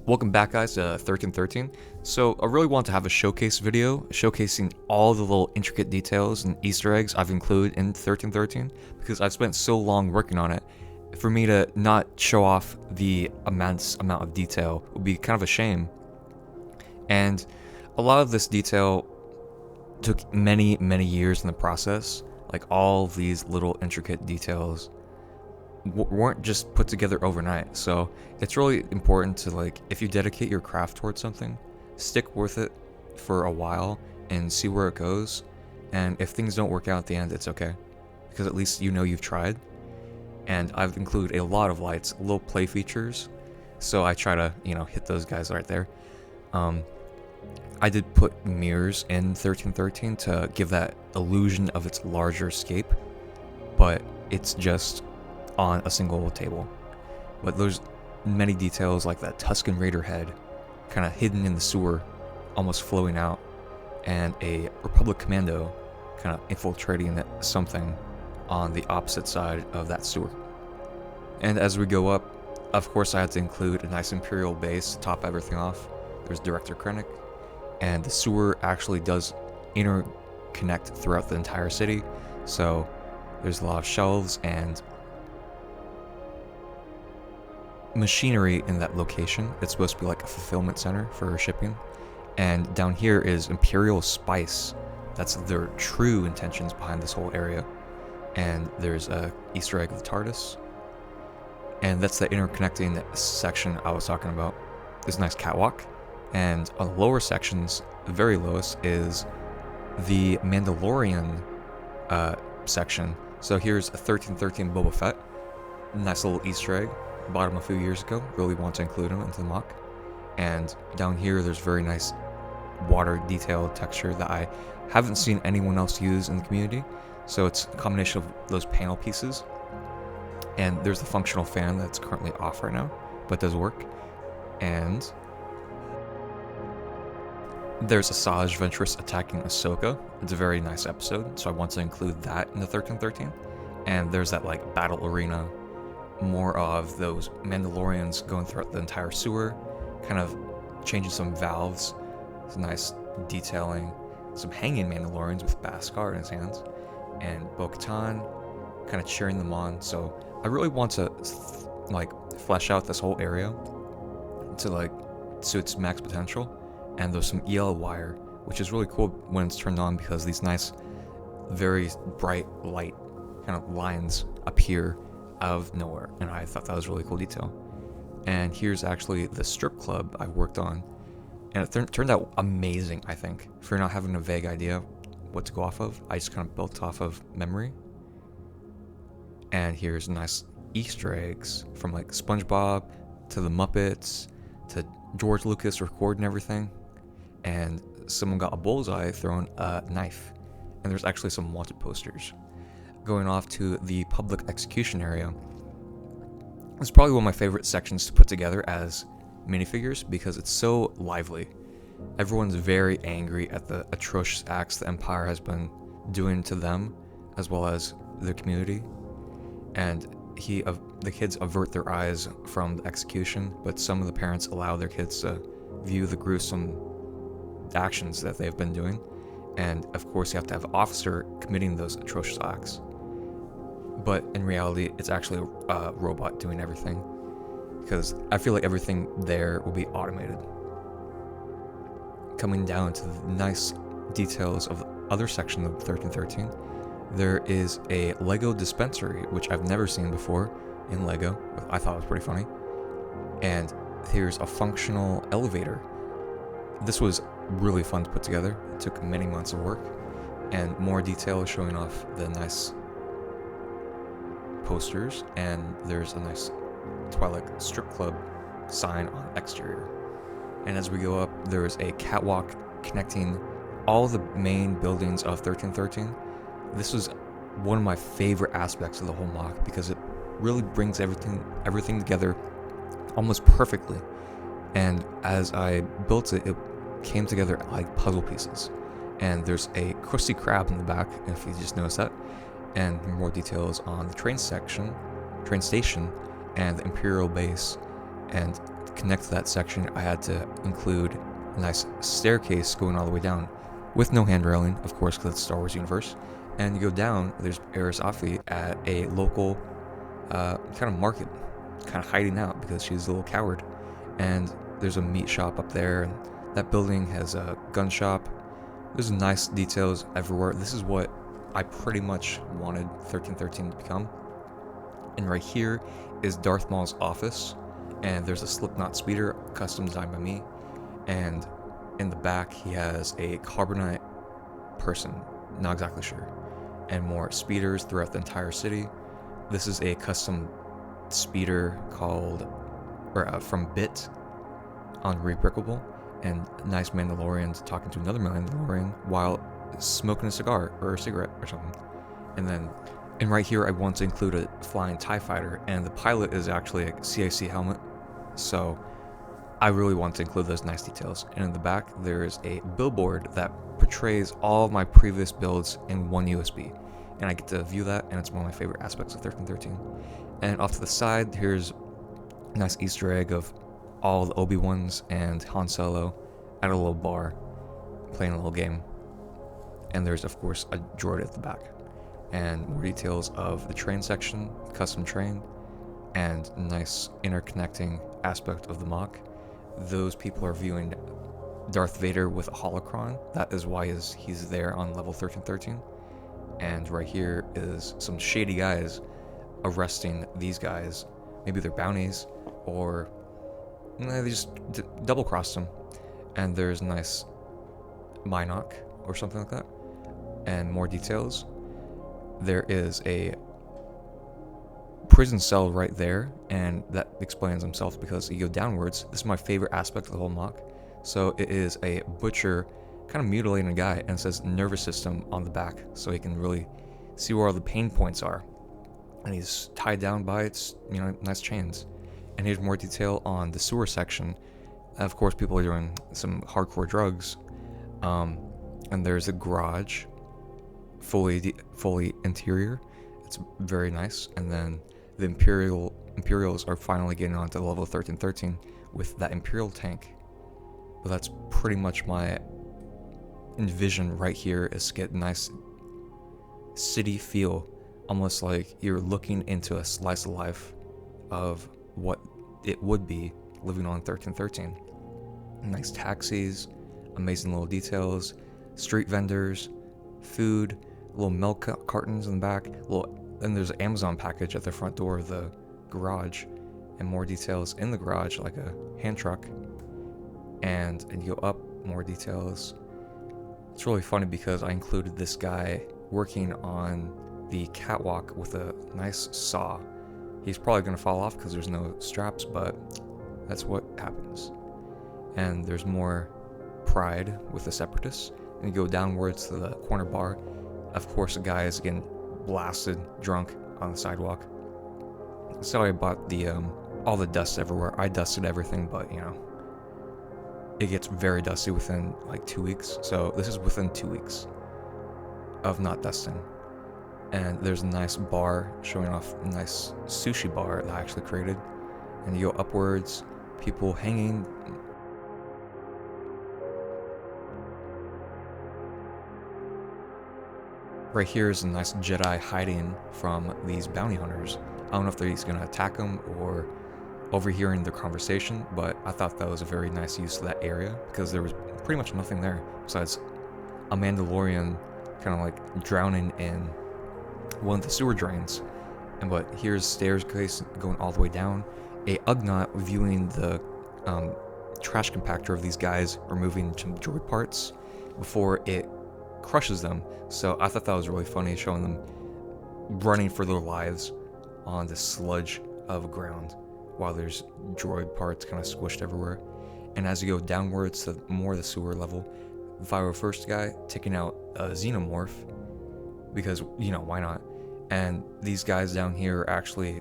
Welcome back, guys, to 1313. So I really want to have a showcase video showcasing all the little intricate details and Easter eggs I've included in 1313 because I've spent so long working on it. For me to not show off the immense amount of detail would be kind of a shame. And a lot of this detail took many, many years in the process. Like all these little intricate details weren't just put together overnight. So it's really important to, like, if you dedicate your craft towards something, stick with it for a while and see where it goes. And if things don't work out at the end, it's okay, because at least you know you've tried. And I've included a lot of lights, little play features, so I try to, hit those guys right there. I did put mirrors in 1313 to give that illusion of its larger scape, but it's just on a single table. But there's many details like that Tusken Raider head kind of hidden in the sewer, almost flowing out, and a Republic Commando kind of infiltrating something on the opposite side of that sewer. And as we go up, of course I had to include a nice Imperial base to top everything off. There's Director Krennic, and the sewer actually does interconnect throughout the entire city, so there's a lot of shelves and machinery in that location. It's supposed to be like a fulfillment center for shipping. And down here is Imperial Spice. That's their true intentions behind this whole area. And there's a Easter egg of the TARDIS. And that's the interconnecting section I was talking about. There's a nice catwalk. And on the lower sections, the very lowest, is the Mandalorian section. So here's a 1313 Boba Fett. Nice little Easter egg. Bought him a few years ago. Really want to include him into the mock. And down here, there's very nice water detailed texture that I haven't seen anyone else use in the community. So it's a combination of those panel pieces. And there's the functional fan that's currently off right now, but does work. And there's Asajj Ventress attacking Ahsoka. It's a very nice episode, so I want to include that in the 1313. And there's that like battle arena, more of those Mandalorians going throughout the entire sewer, kind of changing some valves. It's nice detailing. Some hanging Mandalorians with Beskar in his hands, and Bo-Katan kind of cheering them on. So I really want to flesh out this whole area to its max potential. And there's some EL wire, which is really cool when it's turned on, because these nice, very bright light kind of lines appear out of nowhere, and I thought that was a really cool detail. And here's actually the strip club I worked on, and it turned out amazing, I think. If you're not having a vague idea what to go off of, I just kind of built off of memory. And here's nice Easter eggs from like SpongeBob to the Muppets to George Lucas recording everything, and someone got a bullseye throwing a knife, and there's actually some wanted posters. Going off to the public execution area, it's probably one of my favorite sections to put together as minifigures because it's so lively. Everyone's very angry at the atrocious acts the Empire has been doing to them, as well as their community. And the kids avert their eyes from the execution, but some of the parents allow their kids to view the gruesome actions that they've been doing. And of course, you have to have an officer committing those atrocious acts. But in reality, it's actually a robot doing everything, because I feel like everything there will be automated. Coming down to the nice details of the other section of 1313, there is a Lego dispensary, which I've never seen before in Lego. I thought it was pretty funny. And here's a functional elevator. This was really fun to put together. It took many months of work, and more detail showing off the nice posters, and there's a nice Twilight Strip Club sign on the exterior. And as we go up, there's a catwalk connecting all the main buildings of 1313. This was one of my favorite aspects of the whole mock, because it really brings everything together almost perfectly. And as I built it, it came together like puzzle pieces. And there's a Krusty Krab in the back, if you just noticed that. And more details on the train station, and the Imperial base, and connect to that section, I had to include a nice staircase going all the way down, with no hand railing, of course, because it's Star Wars universe. And you go down, there's Eris Afi at a local kind of market, kind of hiding out because she's a little coward. And there's a meat shop up there, and that building has a gun shop. There's nice details everywhere. This is what I pretty much wanted 1313 to become. And right here is Darth Maul's office, and there's a Slipknot speeder, custom designed by me. And in the back, he has a carbonite person, not exactly sure, and more speeders throughout the entire city. This is a custom speeder called, from Bit on Rebrickable, and nice Mandalorians talking to another Mandalorian while smoking a cigar or a cigarette or something. And right here, I want to include a flying TIE fighter, and the pilot is actually a CIC helmet, so I really want to include those nice details. And in the back, there is a billboard that portrays all of my previous builds in one USB, and I get to view that, and it's one of my favorite aspects of 1313. And off to the side, here's a nice Easter egg of all the Obi-Wans and Han Solo at a little bar, playing a little game. And there's, of course, a droid at the back. And more details of the train section, custom train, and nice interconnecting aspect of the mock. Those people are viewing Darth Vader with a holocron. That is why he's there on level 1313. And right here is some shady guys arresting these guys. Maybe they're bounties, or they just double-crossed them. And there's a nice Minoc or something like that. And more details. There is a prison cell right there, and that explains himself because you go downwards. This is my favorite aspect of the whole mock. So it is a butcher kind of mutilating a guy, and it says nervous system on the back, so he can really see where all the pain points are. And he's tied down by its, nice chains. And here's more detail on the sewer section. Of course, people are doing some hardcore drugs. And there's a garage, fully interior. It's very nice. And then the Imperials are finally getting onto level 1313 with that Imperial tank. But that's pretty much my envision right here, is to get a nice city feel, almost like you're looking into a slice of life of what it would be living on 1313. Nice taxis, amazing little details, street vendors, food, little milk cartons in the back, and there's an Amazon package at the front door of the garage, and more details in the garage, like a hand truck. And you go up, more details. It's really funny because I included this guy working on the catwalk with a nice saw. He's probably going to fall off because there's no straps, but that's what happens. And there's more pride with the Separatists. And you go downwards to the corner bar. Of course, the guy is getting blasted, drunk on the sidewalk. So I bought the all the dust everywhere. I dusted everything, but it gets very dusty within like 2 weeks. So this is within 2 weeks of not dusting. And there's a nice bar showing off a nice sushi bar that I actually created. And you go upwards, people hanging. Right here is a nice Jedi hiding from these bounty hunters. I don't know if he's going to attack them or overhearing their conversation, but I thought that was a very nice use of that area because there was pretty much nothing there besides a Mandalorian kind of like drowning in one of the sewer drains. But here's staircase going all the way down. A Ugnaught viewing the trash compactor of these guys removing some droid parts before it crushes them. So I thought that was really funny, showing them running for their lives on the sludge of ground while there's droid parts kind of squished everywhere. And as you go downwards to more of the sewer level, the 501st guy taking out a xenomorph because, why not? And these guys down here are actually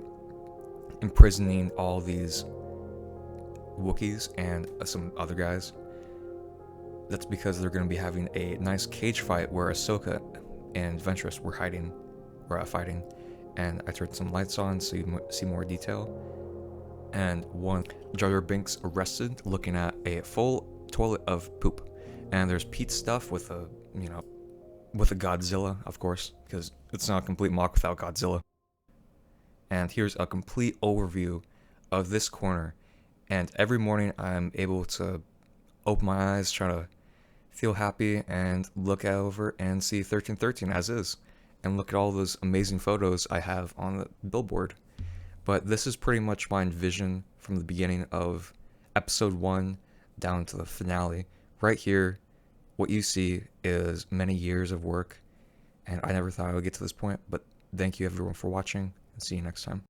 imprisoning all these Wookiees and some other guys. That's because they're going to be having a nice cage fight where Ahsoka and Ventress were fighting. And I turned some lights on so you see more detail. and one Jar Jar Binks arrested looking at a full toilet of poop. And there's Pete's stuff with a, with a Godzilla, of course, because it's not a complete mock without Godzilla. And here's a complete overview of this corner. And every morning I'm able to open my eyes, try to feel happy, and look over and see 1313 as is. And look at all those amazing photos I have on the billboard. But this is pretty much my vision from the beginning of episode 1 down to the finale. Right here, what you see is many years of work, and I never thought I would get to this point, but thank you everyone for watching, and see you next time.